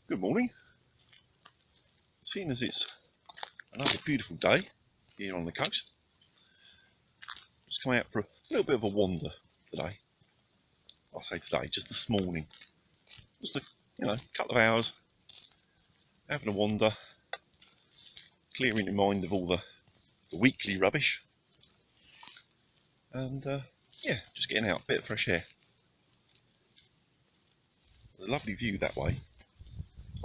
Good morning. Seeing as it's another beautiful day here on the coast, just come out for a little bit of a wander today. I say today, just this morning. Just a couple of hours having a wander, clearing your mind of all the weekly rubbish, and yeah, just getting out a bit of fresh air. There's a lovely view that way.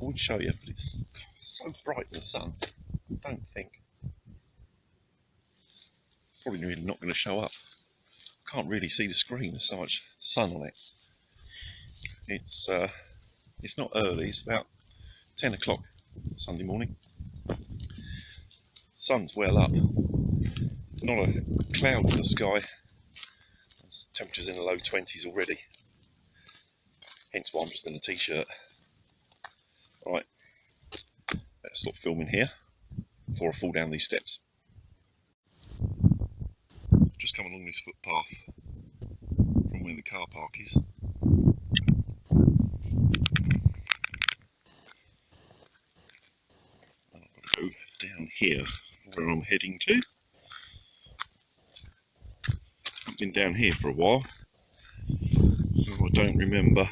I would show you, but it's so bright in the sun. I don't think. Probably really not going to show up. Can't really see the screen. There's so much sun on it. It's not early. It's about 10 o'clock Sunday morning. Sun's well up. Not a cloud in the sky. Temperatures in the low 20s already. Hence why I'm just in a t-shirt. Right, let's stop filming here before I fall down these steps. Just come along this footpath from where the car park is. I've got to go down here where I'm heading to. I've been down here for a while, so I don't remember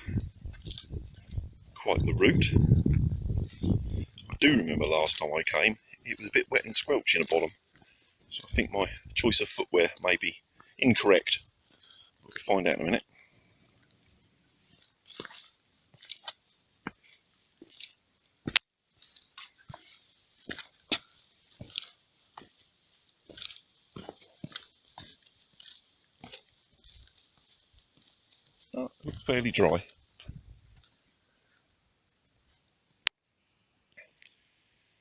quite the route. I do remember last time I came, it was a bit wet and squelchy in the bottom, so I think my choice of footwear may be incorrect. We'll find out in a minute. Oh, it looks fairly dry.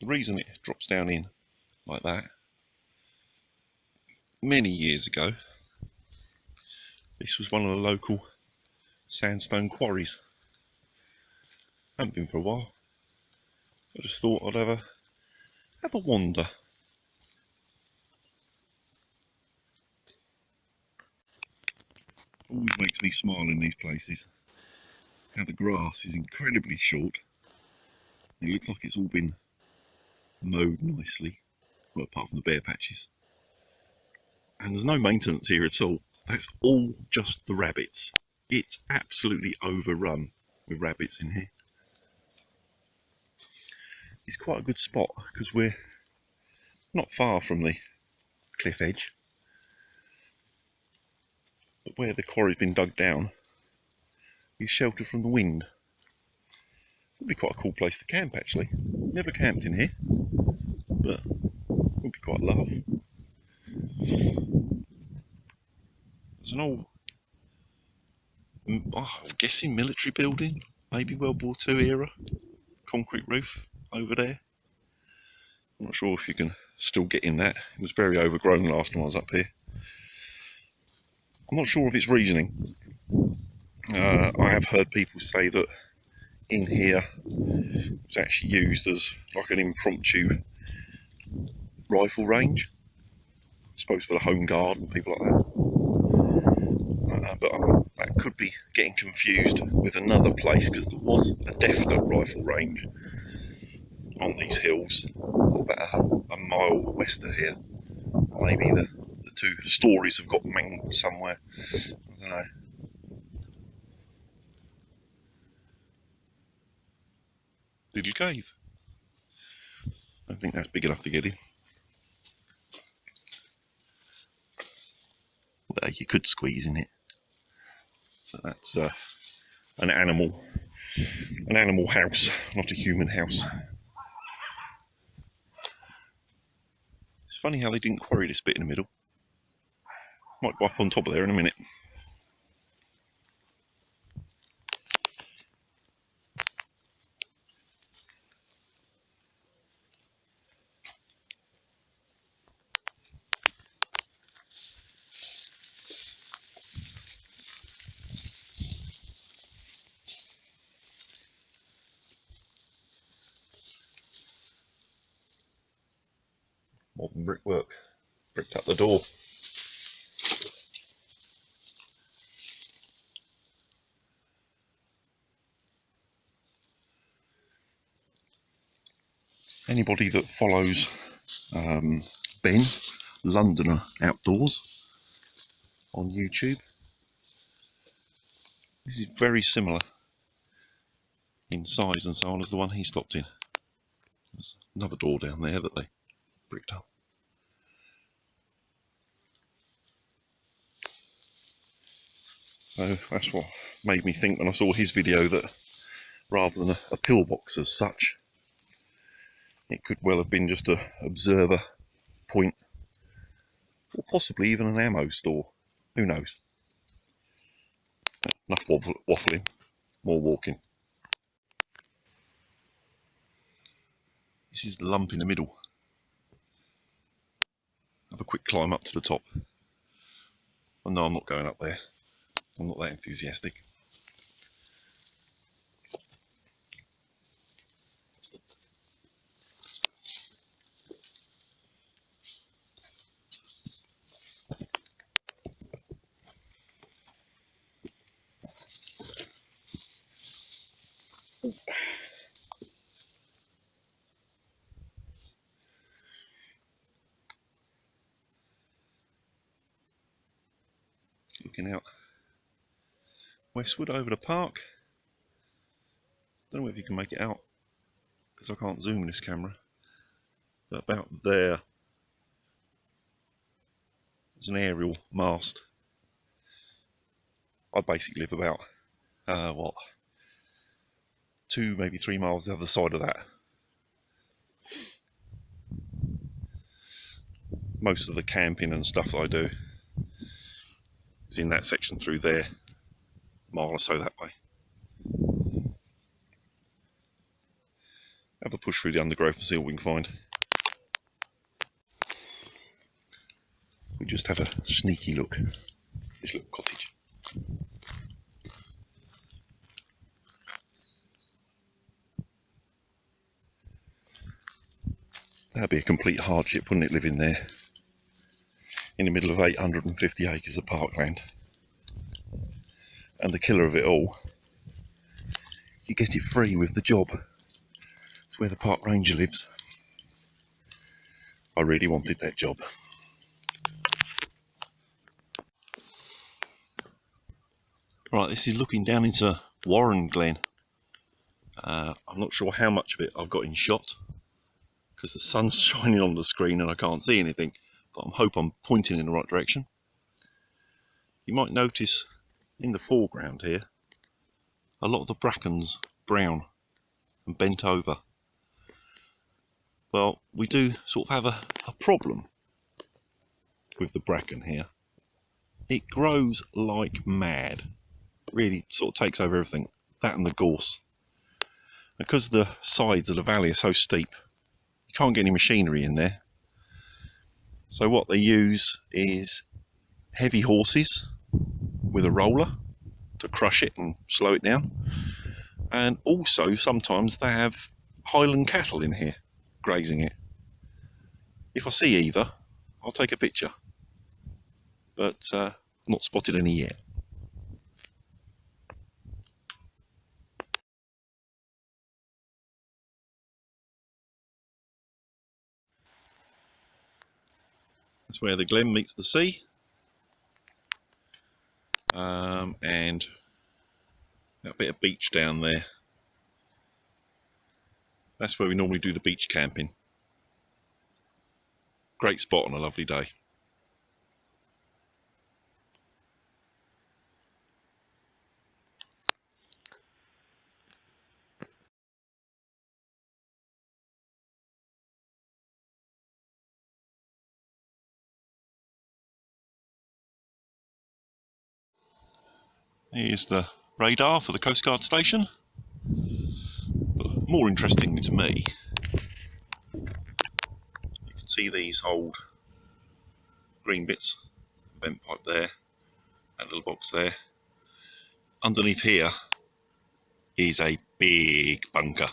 The reason it drops down in like that, many years ago, this was one of the local sandstone quarries. Haven't been for a while. I just thought I'd have a wander. Always makes me smile in these places. How the grass is incredibly short. It looks like it's all been mowed nicely, well, apart from the bare patches. And there's no maintenance here at all. That's all just the rabbits. It's absolutely overrun with rabbits in here. It's quite a good spot because we're not far from the cliff edge, but where the quarry's been dug down is sheltered from the wind. Would be quite a cool place to camp actually. Never camped in here, but would be quite a laugh. There's an old, I'm guessing military building, maybe World War II era, concrete roof over there. I'm not sure if you can still get in that. It was very overgrown last time I was up here. I'm not sure of its reasoning. I have heard people say that in here it was actually used as like an impromptu rifle range, I suppose for the home guard and people like that. But that could be getting confused with another place, because there was a definite rifle range on these hills about a mile west of here. Maybe the two stories have got mangled somewhere. I don't know. Little cave. I don't think that's big enough to get in. Well, you could squeeze in it. So that's an animal house, not a human house. It's funny how they didn't quarry this bit in the middle. Might go up on top of there in a minute. Modern brickwork, bricked up the door. Anybody that follows Ben, Londoner Outdoors, on YouTube, this is very similar in size and so on as the one he stopped in. There's another door down there that they bricked up. So that's what made me think when I saw his video that rather than a pillbox as such, it could well have been just a observer point, or possibly even an ammo store. Who knows? Enough waffling, more walking. This is the lump in the middle. Have a quick climb up to the top. Oh no, I'm not going up there. I'm not that enthusiastic. Looking out westward over the park. Don't know if you can make it out because I can't zoom in this camera. But about there, there's an aerial mast. I basically live about, 2, maybe 3 miles the other side of that. Most of the camping and stuff that I do is in that section through there, a mile or so that way. Have a push through the undergrowth and see what we can find. We just have a sneaky look at this little cottage. That'd be a complete hardship, wouldn't it, living there in the middle of 850 acres of parkland. And the killer of it all, you get it free with the job. It's where the park ranger lives. I really wanted that job. Right, this is looking down into Warren Glen. I'm not sure how much of it I've got in shot because the sun's shining on the screen and I can't see anything, but I hope I'm pointing in the right direction. You might notice in the foreground here, a lot of the bracken's brown and bent over. Well, we do sort of have a problem with the bracken here. It grows like mad. Really sort of takes over everything. That and the gorse. Because the sides of the valley are so steep, you can't get any machinery in there. So what they use is heavy horses with a roller to crush it and slow it down. And also sometimes they have Highland cattle in here grazing it. If I see either, I'll take a picture. But not spotted any yet. That's where the Glen meets the sea. And that bit of beach down there. That's where we normally do the beach camping. Great spot on a lovely day. Here's the radar for the Coast Guard station. But more interestingly to me, you can see these old green bits, vent pipe there, that little box there. Underneath here is a big bunker.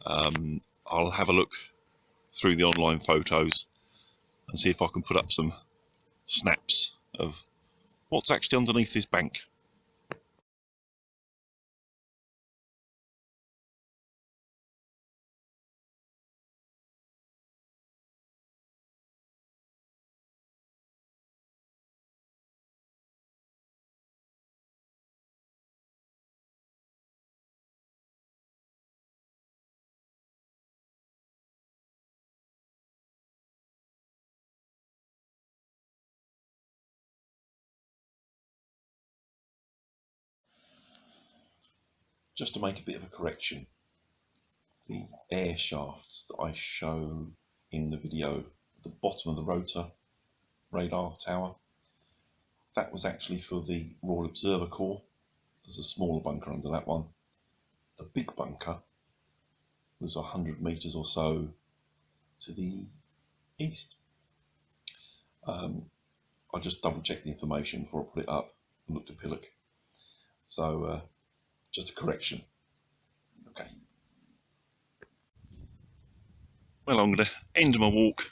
I'll have a look through the online photos and see if I can put up some snaps of what's actually underneath this bank. just to make a bit of a correction, the air shafts that I show in the video at the bottom of the rotor radar tower, that was actually for the Royal Observer Corps. There's a smaller bunker under that one. The big bunker was 100 metres or so to the east. I just double checked the information before I put it up and looked at Pillock. So just a correction. Okay. Well, I'm going to end my walk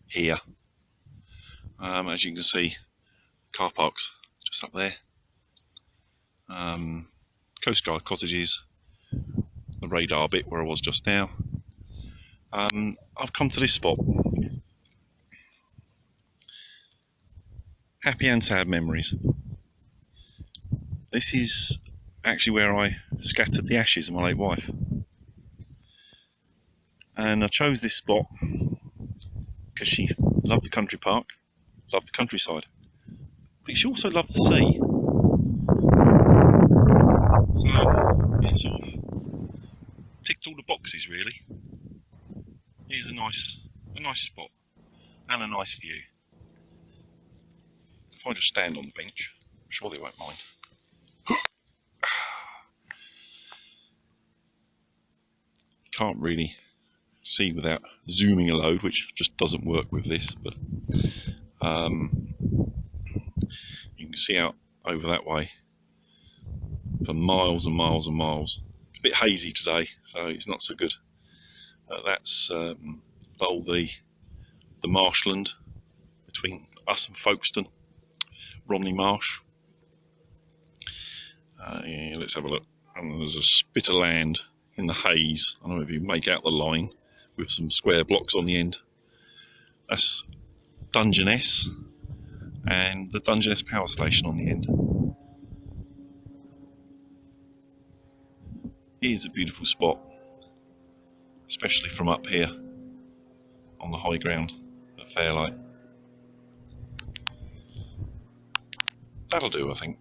here. As you can see, car parks just up there. Coast Guard cottages, the radar bit where I was just now. I've come to this spot. Happy and sad memories. This is actually where I scattered the ashes of my late wife. And I chose this spot because she loved the country park, loved the countryside, but she also loved the sea. So it sort of ticked all the boxes really. Here's a nice spot and a nice view. If I just stand on the bench, I'm sure they won't mind. Can't really see without zooming a load, which just doesn't work with this, but you can see out over that way for miles and miles and miles. It's a bit hazy today, so it's not so good. That's the marshland between us and Folkestone, Romney Marsh. Yeah, let's have a look. And there's a spit of land in the haze. I don't know if you make out the line with some square blocks on the end. That's Dungeness, and the Dungeness power station on the end. It is a beautiful spot, especially from up here on the high ground at Fairlight. That'll do, I think.